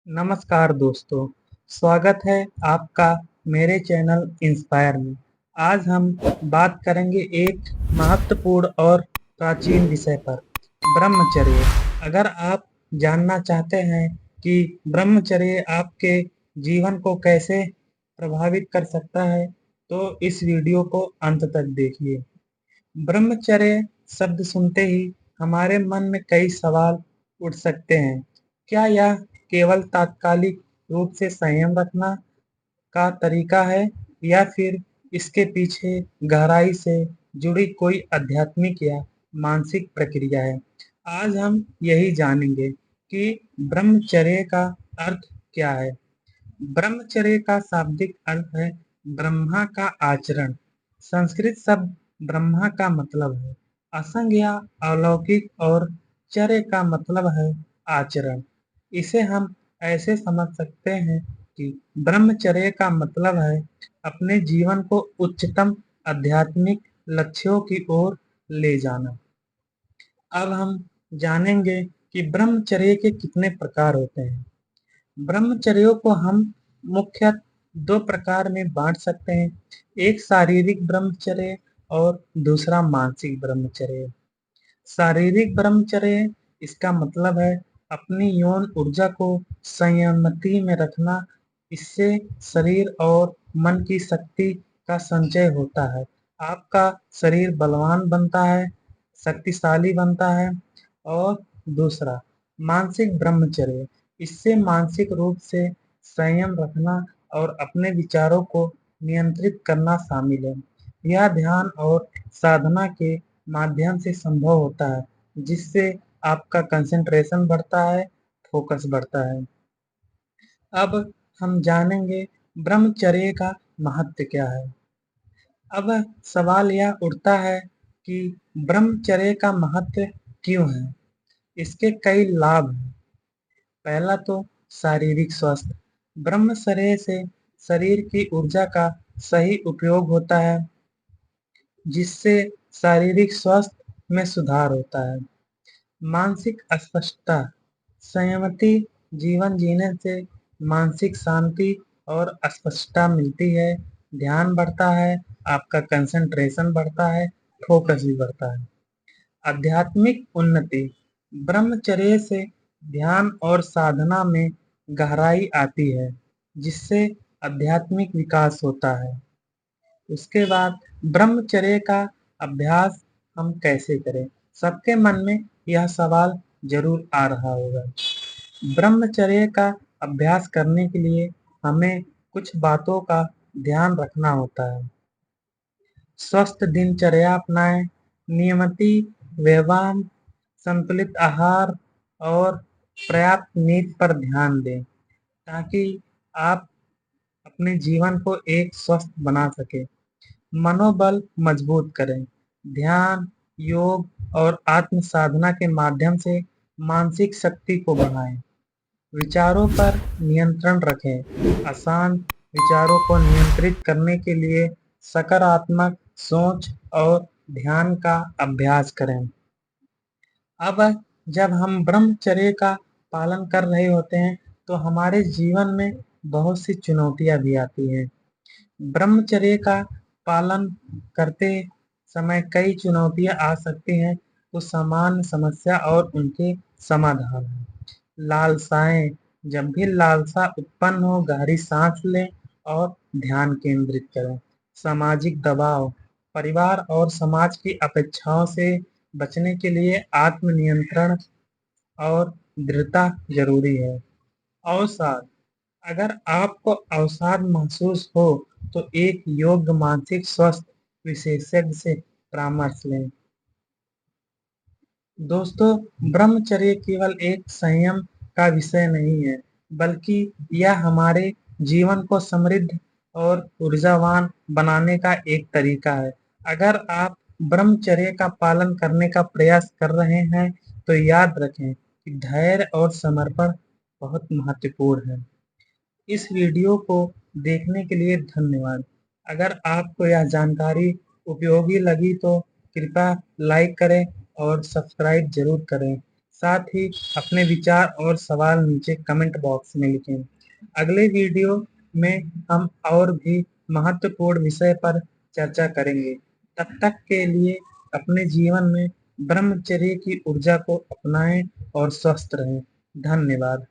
नमस्कार दोस्तों, स्वागत है आपका मेरे चैनल इंस्पायर में। आज हम बात करेंगे एक महत्वपूर्ण और प्राचीन विषय पर, ब्रह्मचर्य। अगर आप जानना चाहते हैं कि ब्रह्मचर्य आपके जीवन को कैसे प्रभावित कर सकता है, तो इस वीडियो को अंत तक देखिए। ब्रह्मचर्य शब्द सुनते ही हमारे मन में कई सवाल उठ सकते हैं। क्या यह केवल तात्कालिक रूप से संयम रखना का तरीका है या फिर इसके पीछे गहराई से जुड़ी कोई आध्यात्मिक या मानसिक प्रक्रिया है? आज हम यही जानेंगे कि ब्रह्मचर्य का अर्थ क्या है। ब्रह्मचर्य का शाब्दिक अर्थ है ब्रह्मा का आचरण। संस्कृत शब्द ब्रह्मा का मतलब है असंग या अलौकिक और चर्य का मतलब है आचरण। इसे हम ऐसे समझ सकते हैं कि ब्रह्मचर्य का मतलब है अपने जीवन को उच्चतम आध्यात्मिक लक्ष्यों की ओर ले जाना। अब हम जानेंगे कि ब्रह्मचर्य के कितने प्रकार होते हैं। ब्रह्मचर्यों को हम मुख्यतः दो प्रकार में बांट सकते हैं, एक शारीरिक ब्रह्मचर्य और दूसरा मानसिक ब्रह्मचर्य। शारीरिक ब्रह्मचर्य इसका मतलब है अपनी यौन ऊर्जा को संयमति में रखना। इससे शरीर और मन की शक्ति का संचय होता है। आपका शरीर बलवान बनता है, शक्तिशाली बनता है। और दूसरा मानसिक ब्रह्मचर्य, इससे मानसिक रूप से संयम रखना और अपने विचारों को नियंत्रित करना शामिल है। यह ध्यान और साधना के माध्यम से संभव होता है, जिससे आपका कंसंट्रेशन बढ़ता है, फोकस बढ़ता है। अब हम जानेंगे ब्रह्मचर्य का महत्व क्या है। अब सवाल यह उठता है कि ब्रह्मचर्य का महत्व क्यों है? इसके कई लाभ हैं। पहला तो शारीरिक स्वास्थ्य। ब्रह्मचर्य से शरीर की ऊर्जा का सही उपयोग होता है, जिससे शारीरिक स्वास्थ्य में सुधार होता है। मानसिक स्पष्टता। संयमित जीवन जीने से मानसिक शांति और स्पष्टता मिलती है, ध्यान बढ़ता है, आपका कंसंट्रेशन बढ़ता है, फोकस भी बढ़ता है। आध्यात्मिक उन्नति। ब्रह्मचर्य से ध्यान और साधना में गहराई आती है, जिससे आध्यात्मिक विकास होता है। उसके बाद ब्रह्मचर्य का अभ्यास हम कैसे करें? सबके मन में यह सवाल जरूर आ रहा होगा। ब्रह्मचर्य का अभ्यास करने के लिए हमें कुछ बातों का ध्यान रखना होता है। स्वस्थ दिनचर्या अपनाएं, नियमित व्यायाम, संतुलित आहार और पर्याप्त नींद पर ध्यान दें, ताकि आप अपने जीवन को एक स्वस्थ बना सके। मनोबल मजबूत करें। ध्यान, योग और आत्म साधना के माध्यम से मानसिक शक्ति को बढ़ाएं। विचारों पर नियंत्रण रखें। अशांत विचारों को नियंत्रित करने के लिए सकारात्मक सोच और ध्यान का अभ्यास करें। अब जब हम ब्रह्मचर्य का पालन कर रहे होते हैं, तो हमारे जीवन में बहुत सी चुनौतियां भी आती हैं। ब्रह्मचर्य का पालन करते समय कई चुनौतियां आ सकती हैं, कुछ सामान्य समस्या और उनके समाधान। लालसाएं। जब भी लालसा उत्पन्न हो, गहरी सांस लें और ध्यान केंद्रित करें। सामाजिक दबाव। परिवार और समाज की अपेक्षाओं से बचने के लिए आत्मनियंत्रण और दृढ़ता जरूरी है। अवसाद। अगर आपको अवसाद महसूस हो, तो एक योग्य मानसिक स्वास्थ्य विशेषज्ञ से परामर्श लें। दोस्तों, ब्रह्मचर्य केवल एक संयम का विषय नहीं है, बल्कि यह हमारे जीवन को समृद्ध और ऊर्जावान बनाने का एक तरीका है। अगर आप ब्रह्मचर्य का पालन करने का प्रयास कर रहे हैं, तो याद रखें कि धैर्य और समर्पण बहुत महत्वपूर्ण है। इस वीडियो को देखने के लिए धन्यवाद। अगर आपको यह जानकारी उपयोगी लगी तो कृपया लाइक करें और सब्सक्राइब जरूर करें। साथ ही अपने विचार और सवाल नीचे कमेंट बॉक्स में लिखें। अगले वीडियो में हम और भी महत्वपूर्ण विषय पर चर्चा करेंगे। तब तक के लिए अपने जीवन में ब्रह्मचर्य की ऊर्जा को अपनाएं और स्वस्थ रहें। धन्यवाद।